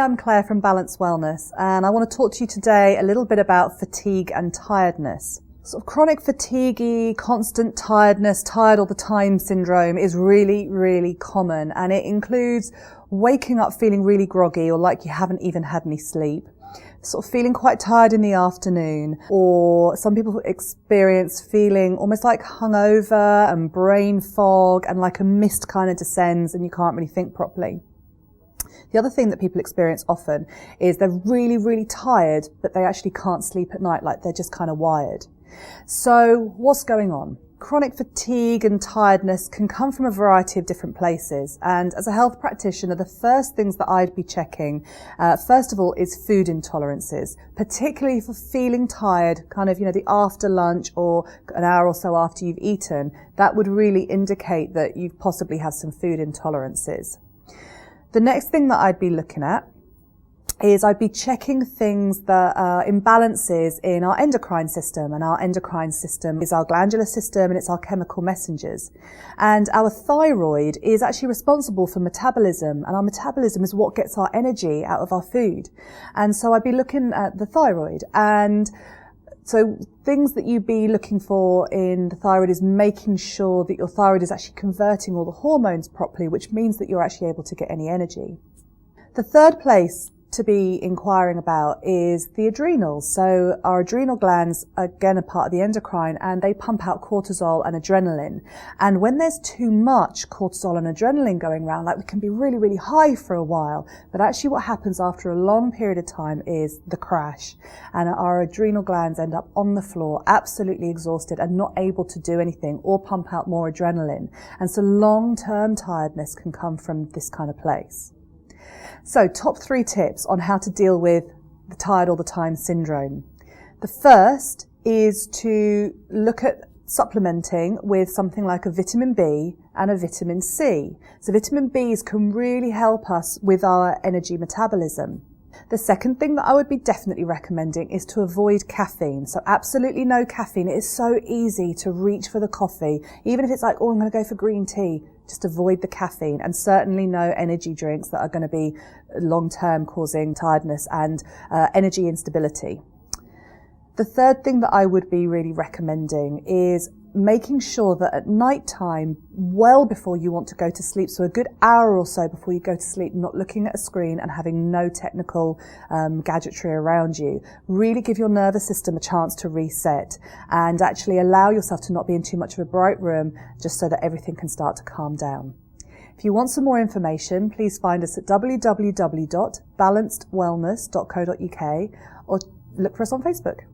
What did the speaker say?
I'm Claire from Balanced Wellness, and I want to talk to you today a little bit about fatigue and tiredness. Sort of chronic fatigue-y, constant tiredness, tired all the time syndrome is really, really common, and it includes waking up feeling really groggy or like you haven't even had any sleep, sort of feeling quite tired in the afternoon, or some people experience feeling almost like hungover and brain fog and like a mist kind of descends and you can't really think properly. The other thing that people experience often is they're really, really tired, but they actually can't sleep at night, like they're just kind of wired. So what's going on? Chronic fatigue and tiredness can come from a variety of different places. And as a health practitioner, the first things that I'd be checking, first of all, is food intolerances, particularly for feeling tired, kind of, the after lunch or an hour or so after you've eaten. That would really indicate that you possibly have some food intolerances. The next thing that I'd be looking at is I'd be checking things that are imbalances in our endocrine system. And our endocrine system is our glandular system and it's our chemical messengers. And our thyroid is actually responsible for metabolism, and our metabolism is what gets our energy out of our food. And so I'd be looking at the thyroid, and so things that you'd be looking for in the thyroid is making sure that your thyroid is actually converting all the hormones properly, which means that you're actually able to get any energy. The third place to be inquiring about is the adrenals. So our adrenal glands, again, are part of the endocrine, and they pump out cortisol and adrenaline. And when there's too much cortisol and adrenaline going around, like we can be really, really high for a while, but actually what happens after a long period of time is the crash. And our adrenal glands end up on the floor, absolutely exhausted and not able to do anything or pump out more adrenaline. And so long-term tiredness can come from this kind of place. So, top 3 tips on how to deal with the tired all the time syndrome. The first is to look at supplementing with something like a vitamin B and a vitamin C. So vitamin Bs can really help us with our energy metabolism. The second thing that I would be definitely recommending is to avoid caffeine. So absolutely no caffeine. It is so easy to reach for the coffee, even if it's like, I'm going to go for green tea. Just avoid the caffeine, and certainly no energy drinks that are going to be long-term causing tiredness and energy instability. The third thing that I would be really recommending is making sure that at night time, well before you want to go to sleep, so a good hour or so before you go to sleep, not looking at a screen and having no technical gadgetry around you, really give your nervous system a chance to reset and actually allow yourself to not be in too much of a bright room, just so that everything can start to calm down. If you want some more information, please find us at www.balancedwellness.co.uk or look for us on Facebook.